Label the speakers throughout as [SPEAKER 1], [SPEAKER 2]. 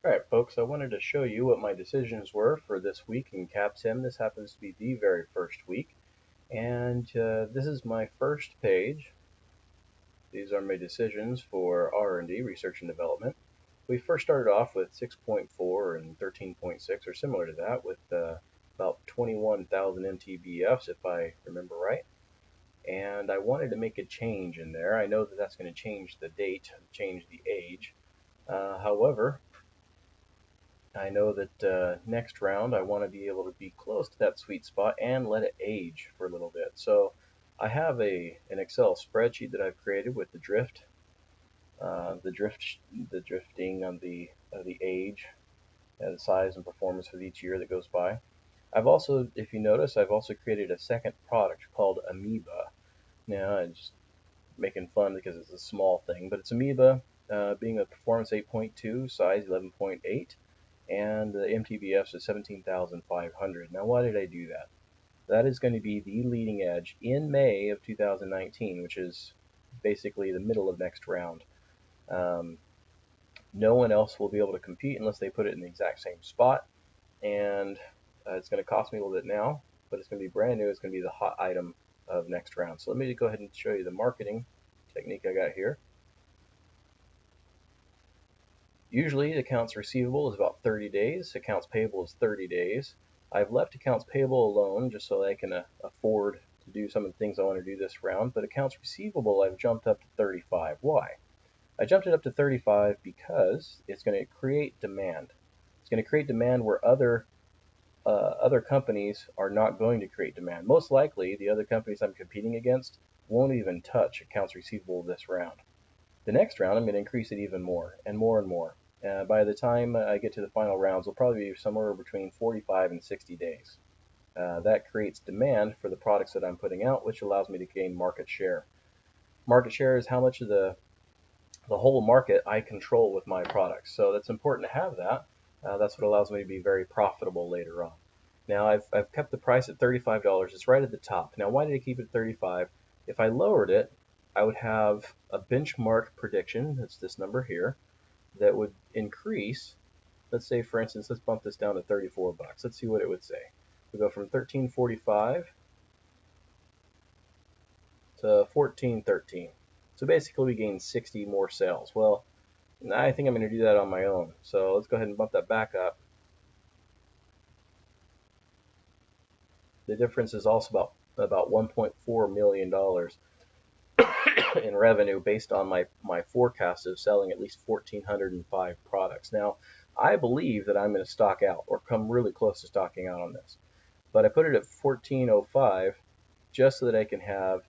[SPEAKER 1] Alright folks, I wanted to show you what my decisions were for this week in CAPSim. This happens to be the very first week, and this is my first page. These are my decisions for R&D, research and development. We first started off with 6.4 and 13.6, or similar to that, with about 21,000 MTBFs if I remember right. And I wanted to make a change in there. I know that that's going to change the date, change the age. However, I know that next round I want to be able to be close to that sweet spot and let it age for a little bit. So I have an Excel spreadsheet that I've created with the drifting on the age and the size and performance for each year that goes by. I've also, if you notice, I've also created a second product called Amoeba. Now I'm just making fun because it's a small thing, but it's Amoeba, being a performance 8.2, size 11.8, and the MTBFs is 17,500. Now, why did I do that? That is going to be the leading edge in May of 2019, which is basically the middle of next round. Um, no one else will be able to compete unless they put it in the exact same spot, and it's going to cost me a little bit now, but it's going to be brand new. It's going to be the hot item of next round. So let me go ahead and show you the marketing technique I got here. Usually accounts receivable is about 30 days, accounts payable is 30 days. I've left accounts payable alone just so I can afford to do some of the things I want to do this round, but accounts receivable I've jumped up to 35. Why? I jumped it up to 35 because it's going to create demand. It's going to create demand where other companies are not going to create demand. Most likely, the other companies I'm competing against won't even touch accounts receivable this round. The next round, I'm going to increase it even more and more and more. By the time I get to the final rounds, it'll probably be somewhere between 45 and 60 days. That creates demand for the products that I'm putting out, which allows me to gain market share. Market share is how much of the whole market I control with my products. So that's important to have that. That's what allows me to be very profitable later on. Now I've kept the price at $35. It's right at the top. Now why did I keep it at 35? If I lowered it, I would have a benchmark prediction. That's this number here that would increase. Let's say, for instance, let's bump this down to 34 bucks. Let's see what it would say. We go from 13.45 to 14.13. So basically, we gain 60 more sales. Well, I think I'm going to do that on my own. So let's go ahead and bump that back up. The difference is also about $1.4 million in revenue based on my forecast of selling at least 1,405 products. Now, I believe that I'm going to stock out or come really close to stocking out on this. But I put it at 1405 just so that I can have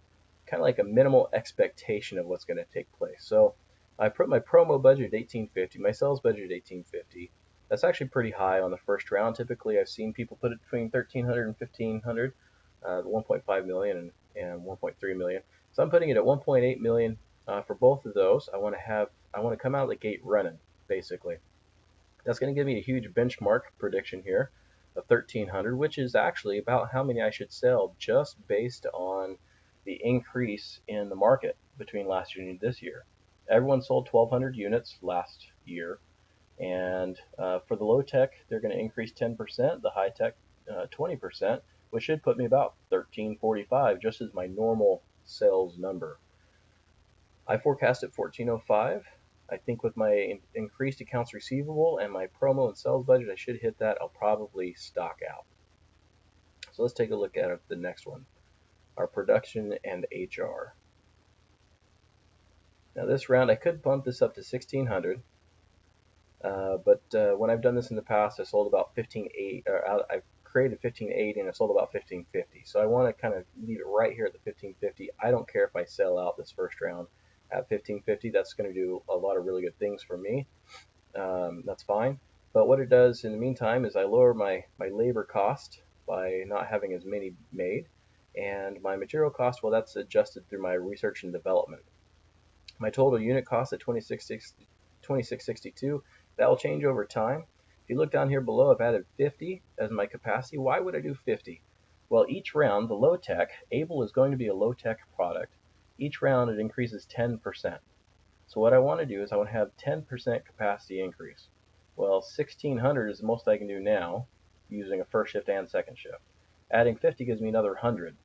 [SPEAKER 1] kind of like a minimal expectation of what's going to take place. So I put my promo budget at 1850, my sales budget at 1850. That's actually pretty high on the first round. Typically, I've seen people put it between 1,300 and 1,500, 1.5 million and 1.3 million. So I'm putting it at 1.8 million for both of those. I want to come out of the gate running, basically. That's going to give me a huge benchmark prediction here of 1,300, which is actually about how many I should sell just based on the increase in the market between last year and this year. Everyone sold 1,200 units last year, and for the low tech, they're going to increase 10%, the high tech 20%, which should put me about 1345 just as my normal sales number. I forecast at 1405. I think with my increased accounts receivable and my promo and sales budget, I should hit that. I'll probably stock out. So let's take a look at the next one, our production and HR. Now this round, I could bump this up to 1,600, but when I've done this in the past, I sold about 1580, or I've created 1580 and I sold about 1550. So I want to kind of leave it right here at the 1550. I don't care if I sell out this first round at 1550. That's going to do a lot of really good things for me. That's fine. But what it does in the meantime is I lower my labor cost by not having as many made, and my material cost, well, that's adjusted through my research and development. My total unit cost at 2662, that will change over time. If you look down here below, I've added 50 as my capacity. Why would I do 50? Well, each round, the low tech, Able is going to be a low tech product. Each round it increases 10%. So what I want to do is I want to have 10% capacity increase. Well, 1600 is the most I can do now using a first shift and second shift. Adding 50 gives me another 100.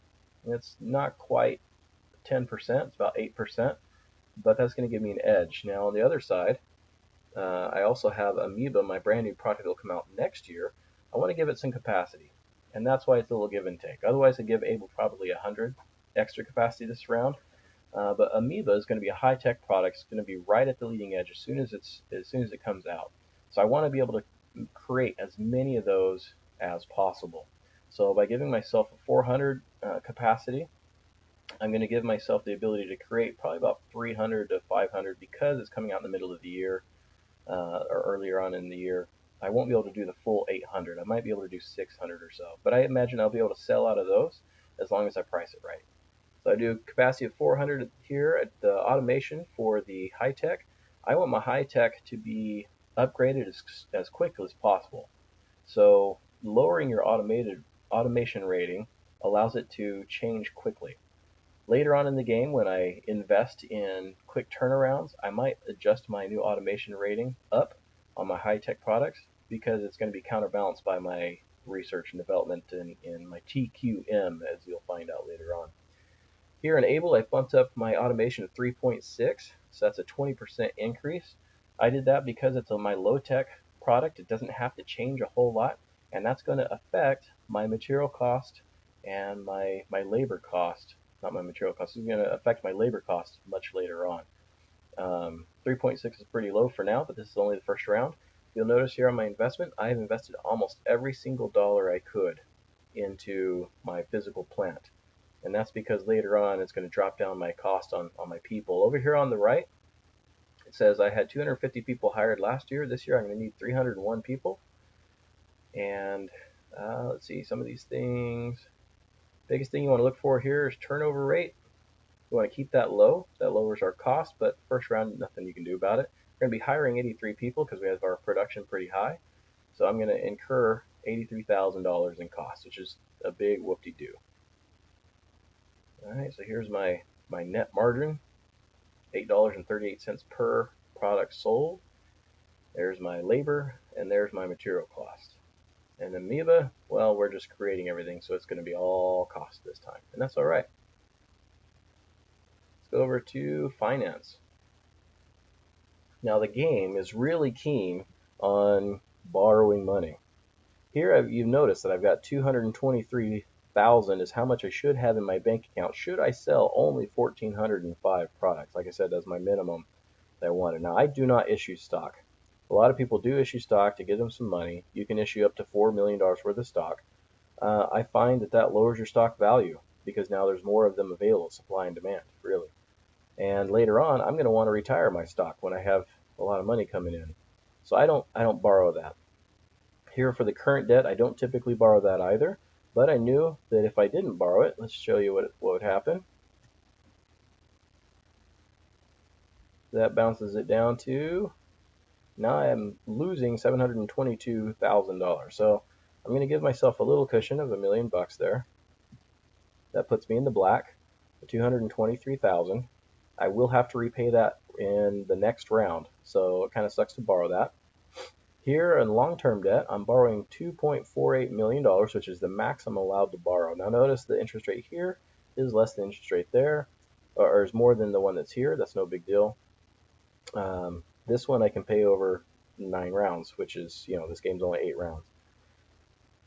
[SPEAKER 1] It's not quite 10%, it's about 8%, but that's going to give me an edge. Now on the other side, I also have Amoeba, my brand new product that will come out next year. I want to give it some capacity, and that's why it's a little give and take. Otherwise, I'd give Able probably 100 extra capacity this round. But Amoeba is going to be a high-tech product. It's going to be right at the leading edge as soon as it comes out. So I want to be able to create as many of those as possible. So by giving myself a 400 capacity, I'm going to give myself the ability to create probably about 300 to 500 because it's coming out in the middle of the year or earlier on in the year. I won't be able to do the full 800. I might be able to do 600 or so, but I imagine I'll be able to sell out of those as long as I price it right. So I do capacity of 400 here at the automation for the high tech. I want my high tech to be upgraded as quickly as possible. So lowering your automation rating allows it to change quickly. Later on in the game, when I invest in quick turnarounds, I might adjust my new automation rating up on my high tech products because it's going to be counterbalanced by my research and development in my TQM, as you'll find out later on. Here in Able, I bumped up my automation to 3.6, so that's a 20% increase. I did that because it's my low-tech product. It doesn't have to change a whole lot, and that's going to affect my material cost and my labor cost. Not my material cost. It's going to affect my labor cost much later on. 3.6 is pretty low for now, but this is only the first round. You'll notice here on my investment, I have invested almost every single dollar I could into my physical plant. And that's because later on it's going to drop down my cost on my people. Over here on the right, it says I had 250 people hired last year. This year I'm going to need 301 people. And let's see, some of these things. Biggest thing you want to look for here is turnover rate. You want to keep that low. That lowers our cost, but first round, nothing you can do about it. We're going to be hiring 83 people because we have our production pretty high. So I'm going to incur $83,000 in costs, which is a big whoop-de-doo. All right, so here's my net margin, $8.38 per product sold. There's my labor, and there's my material cost. And Amoeba, well, we're just creating everything, so it's going to be all cost this time, and that's all right. Let's go over to finance. Now the game is really keen on borrowing money. Here you've noticed that I've got 223,000 is how much I should have in my bank account should I sell only 1,405 products. Like I said, that's my minimum that I wanted. Now I do not issue stock. A lot of people do issue stock to give them some money. You can issue up to $4 million worth of stock. I find that lowers your stock value because now there's more of them available, supply and demand, really. And later on, I'm going to want to retire my stock when I have a lot of money coming in. So I don't borrow that. Here for the current debt, I don't typically borrow that either, but I knew that if I didn't borrow it, let's show you what would happen. That bounces it down to, now I'm losing $722,000. So I'm going to give myself a little cushion of $1 million there. That puts me in the black, 223,000. I will have to repay that in the next round, so it kind of sucks to borrow that. Here in long-term debt, I'm borrowing $2.48 million, which is the max I'm allowed to borrow. Now notice the interest rate here is less than the interest rate there, or is more than the one that's here. That's no big deal. This one I can pay over 9 rounds, which is, this game's only 8 rounds.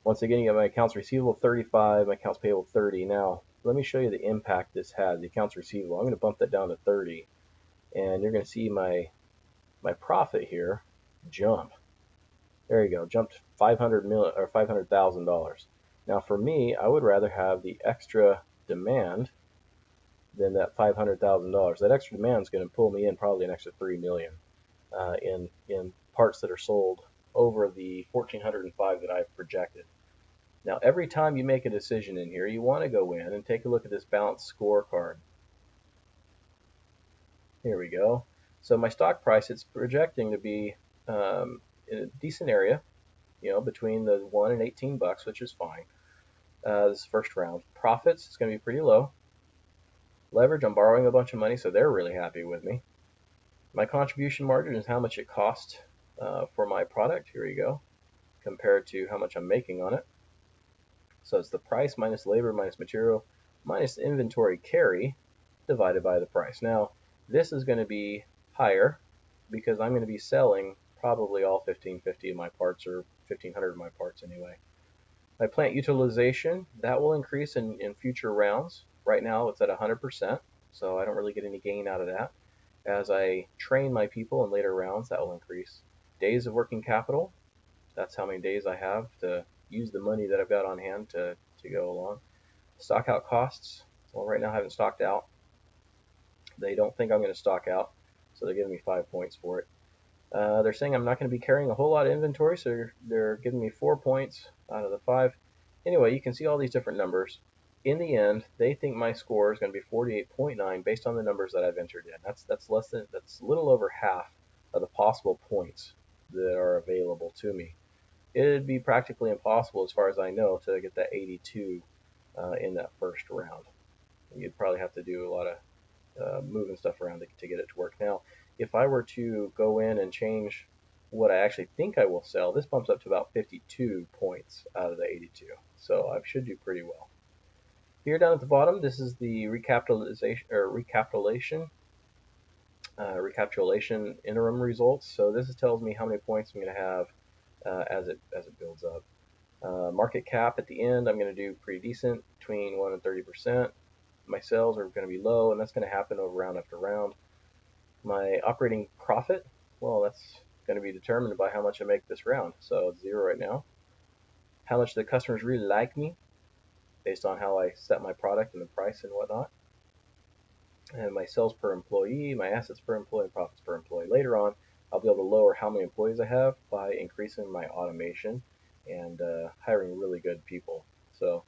[SPEAKER 1] Once again, you have my accounts receivable 35, my accounts payable 30. Now, let me show you the impact this has. The accounts receivable, I'm going to bump that down to 30, and you're going to see my profit here jump. There you go, jumped $500,000. Now for me, I would rather have the extra demand than that $500,000. That extra demand is going to pull me in probably an extra $3 million in parts that are sold over the 1,405 that I've projected. Now every time you make a decision in here, you want to go in and take a look at this balanced scorecard. Here we go. So my stock price, it's projecting to be in a decent area, between the 1 and 18 bucks, which is fine. This first round. Profits, it's going to be pretty low. Leverage, I'm borrowing a bunch of money, so they're really happy with me. My contribution margin is how much it costs for my product. Here you go, compared to how much I'm making on it. So it's the price minus labor minus material minus inventory carry divided by the price. Now, this is going to be higher because I'm going to be selling probably all 1550 of my parts, or 1500 of my parts anyway. My plant utilization, that will increase in future rounds. Right now it's at 100%, so I don't really get any gain out of that. As I train my people in later rounds, that will increase. Days of working capital, that's how many days I have to use the money that I've got on hand to go along. Stock out costs, well, right now I haven't stocked out. They don't think I'm going to stock out, so they're giving me 5 points for it. They're saying I'm not going to be carrying a whole lot of inventory, so they're giving me 4 points out of the 5. Anyway, you can see all these different numbers. In the end, they think my score is going to be 48.9 based on the numbers that I've entered in. That's a little over half of the possible points that are available to me. It'd be practically impossible, as far as I know, to get that 82 in that first round. You'd probably have to do a lot of moving stuff around to get it to work. Now, if I were to go in and change what I actually think I will sell, this bumps up to about 52 points out of the 82. So I should do pretty well. Here down at the bottom, this is the recapitulation interim results. So this tells me how many points I'm going to have as it builds up. Market cap at the end, I'm going to do pretty decent, between 1 and 30%. My sales are going to be low, and that's going to happen over round after round. My operating profit, well, that's going to be determined by how much I make this round. So it's 0 right now. How much the customers really like me, based on how I set my product and the price and whatnot. And my sales per employee, my assets per employee, and profits per employee. Later on, I'll be able to lower how many employees I have by increasing my automation and hiring really good people. So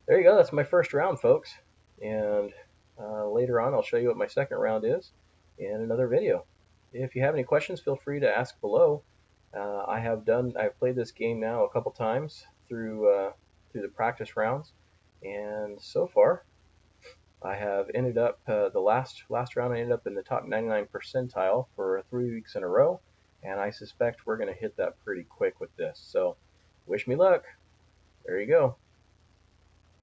[SPEAKER 1] there you go. That's my first round, folks. And later on, I'll show you what my second round is in another video. If you have any questions, feel free to ask below. I've played this game now a couple times through the practice rounds, and so far I have ended up the last round. I ended up in the top 99 percentile for 3 weeks in a row, and I suspect we're going to hit that pretty quick with this. So, wish me luck. There you go.